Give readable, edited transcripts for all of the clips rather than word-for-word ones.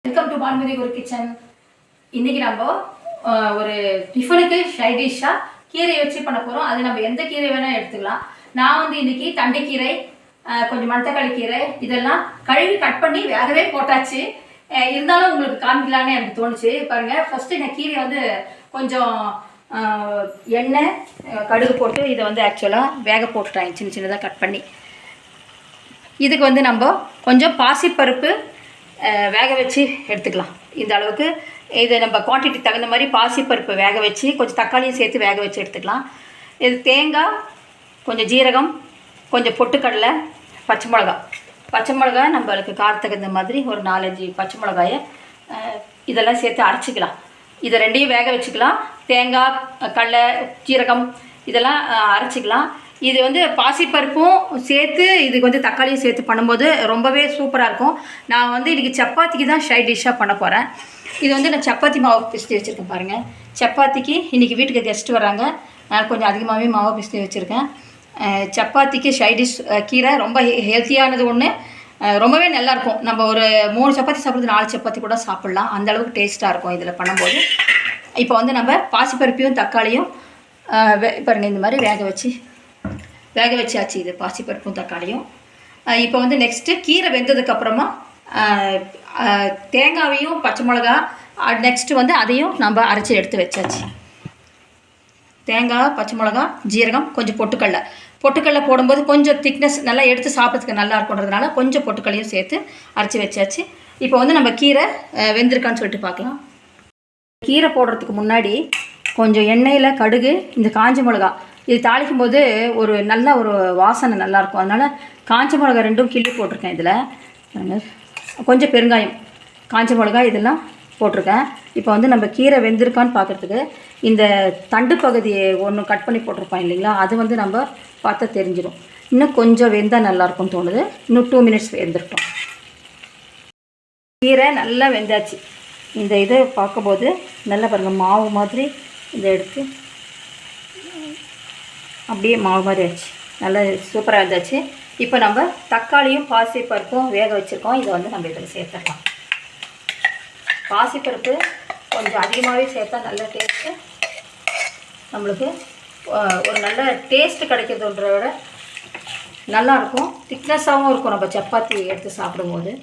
Welcome to Bhanumathi ஒரு kitchen. இன்னைக்கு நம்ம ஒரு டிஃபனுக்கு சைட் டிஷ்ஷாக கீரையை வச்சு பண்ண போகிறோம். அது நம்ம எந்த கீரை வேணால் எடுத்துக்கலாம். நான் வந்து இன்னைக்கு தண்டைக்கீரை, கொஞ்சம் மணத்தக்காளி கீரை இதெல்லாம் கழுவி கட் பண்ணி வேகவே போட்டாச்சு. இருந்தாலும் உங்களுக்கு காமிக்கலான்னு எனக்கு தோணுச்சு. பாருங்கள், ஃபஸ்ட்டு நான் கீரை வந்து கொஞ்சம் எண்ணெய் கடுகு போட்டு இதை வந்து ஆக்சுவலாக வேக போட்டுட்டேன் சின்ன சின்னதாக கட் பண்ணி. இதுக்கு வந்து நம்ம கொஞ்சம் பாசிப்பருப்பு வேக வச்சு எடுத்துக்கலாம். இந்த அளவுக்கு இதை நம்ம குவான்டிட்டி தகுந்த மாதிரி பாசிப்பருப்பு வேக வச்சு கொஞ்சம் தக்காளியும் சேர்த்து வேக வச்சு எடுத்துக்கலாம். இது தேங்காய், கொஞ்சம் ஜீரகம், கொஞ்சம் பொட்டுக்கடலை, பச்சை மிளகா நம்மளுக்கு காரத்துக்கு தகுந்த மாதிரி ஒரு 4-5 பச்சை மிளகாயை இதெல்லாம் சேர்த்து அரைச்சிக்கலாம். இதை ரெண்டையும் வேக வச்சுக்கலாம். தேங்காய், கடலை, ஜீரகம் இதெல்லாம் அரைச்சிக்கலாம். இது வந்து பாசிப்பருப்பும் சேர்த்து இதுக்கு வந்து தக்காளியும் சேர்த்து பண்ணும்போது ரொம்பவே சூப்பராக இருக்கும். நான் வந்து இன்றைக்கி சப்பாத்திக்கு தான் சைட் டிஷ்ஷாக பண்ண போகிறேன். இது வந்து நான் சப்பாத்தி மாவு பிசைஞ்சு வச்சுருக்கேன். பாருங்கள், சப்பாத்திக்கு இன்றைக்கி வீட்டுக்கு கெஸ்ட்டு வராங்க, நான் கொஞ்சம் அதிகமாகவே மாவு பிசைஞ்சு வச்சுருக்கேன். சப்பாத்திக்கு சைட் டிஷ் கீரை ரொம்ப ஹெல்த்தியானது ஒன்று, ரொம்பவே நல்லாயிருக்கும். நம்ம ஒரு 3 சப்பாத்தி சாப்பிட்றது 4 சப்பாத்தி கூட சாப்பிட்லாம், அந்தளவுக்கு டேஸ்ட்டாக இருக்கும் இதில் பண்ணும்போது. இப்போ வந்து நம்ம பாசிப்பருப்பையும் தக்காளியும் பாருங்கள் இந்த மாதிரி வேக வச்சாச்சு. இது பாசிப்பருப்பும் தக்காளியும். இப்போ வந்து நெக்ஸ்ட்டு கீரை வெந்ததுக்கப்புறமா தேங்காவையும் பச்சை மிளகா நெக்ஸ்ட்டு வந்து அதையும் நம்ம அரைச்சி எடுத்து வச்சாச்சு. தேங்காய், பச்சை மிளகா, ஜீரகம், கொஞ்சம் பொட்டுக்கடலை போடும்போது கொஞ்சம் திக்னஸ் நல்லா எடுத்து சாப்பிட்றதுக்கு நல்லா இருக்குன்றதுனால கொஞ்சம் பொட்டுக்கடலையும் சேர்த்து அரைச்சி வச்சாச்சு. இப்போ வந்து நம்ம கீரை வெந்திருக்கான்னு சொல்லிட்டு பார்க்கலாம். கீரை போடுறதுக்கு முன்னாடி கொஞ்சம் எண்ணெயில் கடுகு, இந்த காஞ்ச மிளகா இது தாளிக்கும் போது ஒரு நல்ல ஒரு வாசனை நல்லாயிருக்கும். அதனால் காஞ்ச மிளகா 2 கிள்ளி போட்டிருக்கேன். இதில் கொஞ்சம் பெருங்காயம், காஞ்ச மிளகா இதெல்லாம் போட்டிருக்கேன். இப்போ வந்து நம்ம கீரை வெந்திருக்கான்னு பார்க்குறதுக்கு இந்த தண்டு பகுதியை ஒன்று கட் பண்ணி போட்டிருப்போம் இல்லைங்களா, அது வந்து நம்ம பார்த்தா தெரிஞ்சிடும். இன்னும் கொஞ்சம் வெந்தால் நல்லாயிருக்கும்னு தோணுது. இன்னும் 2 மினிட்ஸ் வெந்திருக்கோம். கீரை நல்லா வெந்தாச்சு. இந்த இதை பார்க்கும்போது நல்லா பாருங்கள், மாவு மாதிரி இதை எடுத்து அப்படியே மாவு மாதிரி ஆச்சு, நல்லா சூப்பராக இருந்தாச்சு. இப்போ நம்ம தக்காளியும் பாசிப்பருப்பும் வேக வச்சுருக்கோம். இதை வந்து நம்ம இதில் சேர்த்துடலாம். பாசிப்பருப்பு கொஞ்சம் அதிகமாகவே சேர்த்தா நல்ல டேஸ்ட்டு, நம்மளுக்கு ஒரு நல்ல டேஸ்ட்டு கிடைக்கிறதுன்றத விட நல்லாயிருக்கும், திக்னஸாகவும் இருக்கும் நம்ம சப்பாத்தி எடுத்து சாப்பிடும்போது.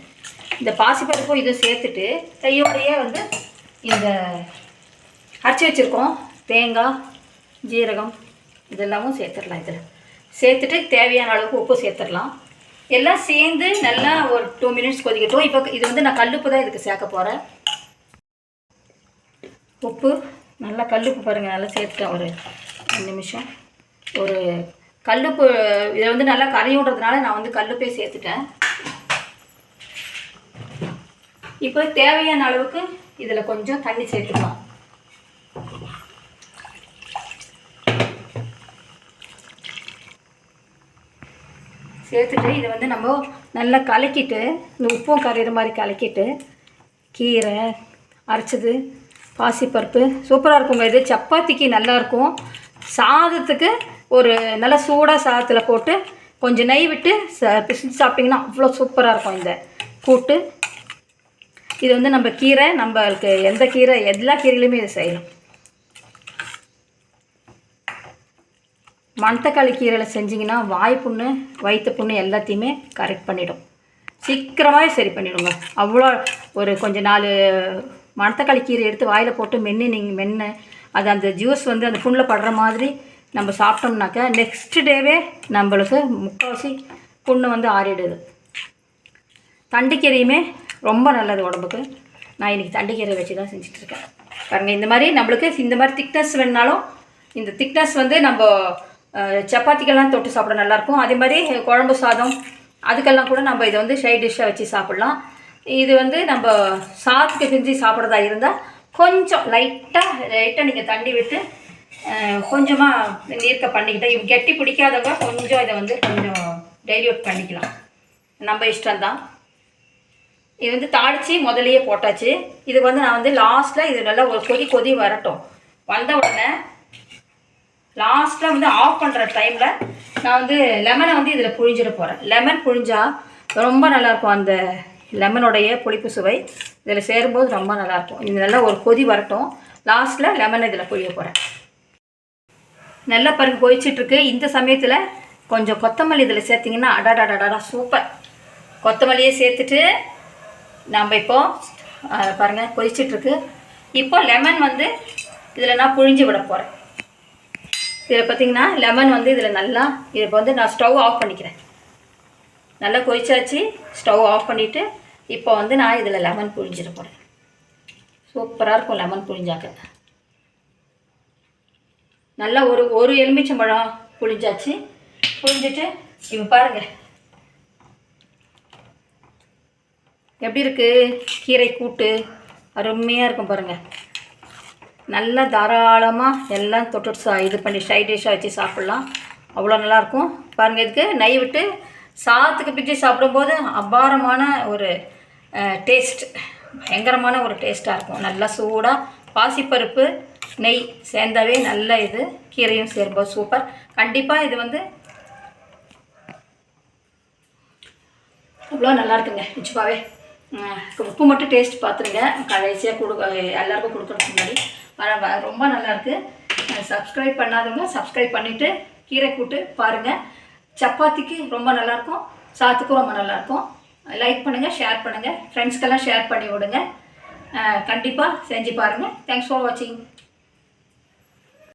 இந்த பாசிப்பருப்பும் இதை சேர்த்துட்டு கையோடையே வந்து இந்த அரைச்சி வச்சுருக்கோம் தேங்காய், ஜீரகம் இதெல்லாமும் சேர்த்துடலாம். இதில் சேர்த்துட்டு தேவையான அளவுக்கு உப்பு சேர்த்துடலாம். எல்லாம் சேர்ந்து நல்லா ஒரு 2 மினிட்ஸ் கொதிக்கட்டும். இப்போ இது வந்து நான் கல்லுப்பு தான் இதுக்கு சேர்க்க போகிறேன். உப்பு நல்லா கல்லுப்பு பாருங்கள், நல்லா சேர்த்துட்டேன். ஒரு 2 நிமிஷம் ஒரு கல்லுப்பு இதை வந்து நல்லா கரையுன்றதுனால நான் வந்து கல்லுப்பே சேர்த்துட்டேன். இப்போ தேவையான அளவுக்கு இதில் கொஞ்சம் தண்ணி சேர்த்துக்கலாம். சேர்த்துட்டு இதை வந்து நம்ம நல்லா கலக்கிட்டு இந்த உப்பும் கரையிற மாதிரி கலக்கிட்டு கீரை அரைச்சது பாசிப்பருப்பு சூப்பராக இருக்குங்க. இது சப்பாத்திக்கு நல்லாயிருக்கும். சாதத்துக்கு ஒரு நல்ல சூடாக சாதத்தில் போட்டு கொஞ்சம் நெய் விட்டு பிசைஞ்சு சாப்பிட்டிங்கன்னா அவ்வளோ சூப்பராக இருக்கும் இந்த கூட்டு. இது வந்து நம்ம கீரை, நம்மளுக்கு எந்த கீரை எல்லா கீரையிலுமே இதை செய்யலாம். மணத்தக்காளி கீரையில் செஞ்சிங்கன்னா வாய் புண்ணு, வயிற்று புண்ணு எல்லாத்தையுமே கரெக்ட் பண்ணிவிடும், சீக்கிரமாகவே சரி பண்ணிவிடுங்க. அவ்வளோ ஒரு கொஞ்சம் 4 மணத்தக்காளி கீரை எடுத்து வாயில் போட்டு மென்று அது அந்த ஜூஸ் வந்து அந்த புண்ணில் படுற மாதிரி நம்ம சாப்பிட்டோம்னாக்கா நெக்ஸ்ட் டேவே நம்மளுக்கு முக்கால்வாசி புண்ணு வந்து ஆறிடுது. தண்டுக்கீரையுமே ரொம்ப நல்லது உடம்புக்கு. நான் இன்றைக்கி தண்டுக்கீரை வச்சு தான் செஞ்சிட்ருக்கேன். பாருங்கள், இந்த மாதிரி நம்மளுக்கு இந்த மாதிரி திக்னஸ் வேணுனாலும் இந்த திக்னஸ் வந்து நம்ம சப்பாத்திக்கெல்லாம் தொட்டு சாப்பிட நல்லாயிருக்கும். அதே மாதிரி குழம்பு சாதம் அதுக்கெல்லாம் கூட நம்ம இதை வந்து சைட் டிஷ்ஷாக வச்சு சாப்பிட்லாம். இது வந்து நம்ம சாதத்துக்கு செஞ்சு சாப்பிட்றதா இருந்தால் கொஞ்சம் லைட்டாக நீங்கள் தண்ணி விட்டு கொஞ்சமாக நீர்க்க பண்ணிக்கிட்டால், இவங்க கெட்டி பிடிக்காதவங்க கொஞ்சம் இதை வந்து கொஞ்சம் டைல்யூட் பண்ணிக்கலாம், நம்ம இஷ்டம்தான். இது வந்து தாளித்து முதலையே போட்டாச்சு. இதுக்கு வந்து நான் வந்து லாஸ்ட்டில் இது நல்லா ஒரு கொதி வரட்டும். வந்த உடனே லாஸ்ட்டில் வந்து ஆஃப் பண்ணுற டைமில் நான் வந்து லெமனை வந்து இதில் புழிஞ்சிட போகிறேன். லெமன் புழிஞ்சால் ரொம்ப நல்லாயிருக்கும். அந்த லெமனுடைய புளிப்பு சுவை இதில் சேரும்போது ரொம்ப நல்லாயிருக்கும். இது நல்லா ஒரு கொதி வரட்டும். லாஸ்ட்டில் லெமனை இதில் புளிய போகிறேன். நல்லா பருகு கொதிச்சிட்ருக்கு. இந்த சமயத்தில் கொஞ்சம் கொத்தமல்லி இதில் சேர்த்திங்கன்னா அடாடாடாடா சூப்பர். கொத்தமல்லியே சேர்த்துட்டு நம்ம இப்போது பாருங்கள் கொதிச்சிட்ருக்கு. இப்போ லெமன் வந்து இதில் நான் புழிஞ்சு விட போகிறேன். இதில் பார்த்திங்கன்னா லெமன் வந்து இதில் நல்லா இப்போ வந்து நான் ஸ்டவ் ஆஃப் பண்ணிக்கிறேன். நல்லா கொதிச்சாச்சு. ஸ்டவ் ஆஃப் பண்ணிவிட்டு இப்போ வந்து நான் இதில் லெமன் புழிஞ்சிட போகிறேன். சூப்பராக இருக்கும் லெமன் புழிஞ்சாக்க. நல்லா ஒரு எலுமிச்சம்பழம் புழிஞ்சாச்சு. புழிஞ்சிட்டு இப்போ பாருங்கள் எப்படி இருக்குது கீரை கூட்டு. அருமையாக இருக்கும் பாருங்கள். நல்லா தாராளமாக எல்லாம் தொட்டு இது பண்ணி சைட் டிஷ்ஷாக வச்சு சாப்பிட்லாம். அவ்வளோ நல்லாயிருக்கும் பாருங்கள். இதுக்கு நெய் விட்டு சாதத்துக்கு பிச்சு சாப்பிடும்போது அபாரமான ஒரு டேஸ்ட், பயங்கரமான ஒரு டேஸ்ட்டாக இருக்கும். நல்லா சூடாக பாசிப்பருப்பு நெய் சேர்ந்தாவே நல்ல இது. கீரையும் சேரும்போது சூப்பர். கண்டிப்பாக இது வந்து அவ்வளோ நல்லா இருக்குங்க. நிச்சயமாகவே உப்பு மட்டும் டேஸ்ட் பார்த்துருங்க கடைசியாக எல்லாருக்கும் கொடுக்குறதுக்கு முன்னாடி. ரொம்ப நல்லாயிருக்கு. சப்ஸ்கிரைப் பண்ணாதவங்க சப்ஸ்கிரைப் பண்ணிவிட்டு கீரை கூட்டு பாருங்கள். சப்பாத்திக்கு ரொம்ப நல்லாயிருக்கும், சாத்துக்கும் ரொம்ப நல்லாயிருக்கும். லைக் பண்ணுங்கள், ஷேர் பண்ணுங்கள், ஃப்ரெண்ட்ஸ்க்கெல்லாம் ஷேர் பண்ணி விடுங்க. கண்டிப்பாக செஞ்சு பாருங்கள். தேங்க்ஸ் ஃபார் வாட்சிங்.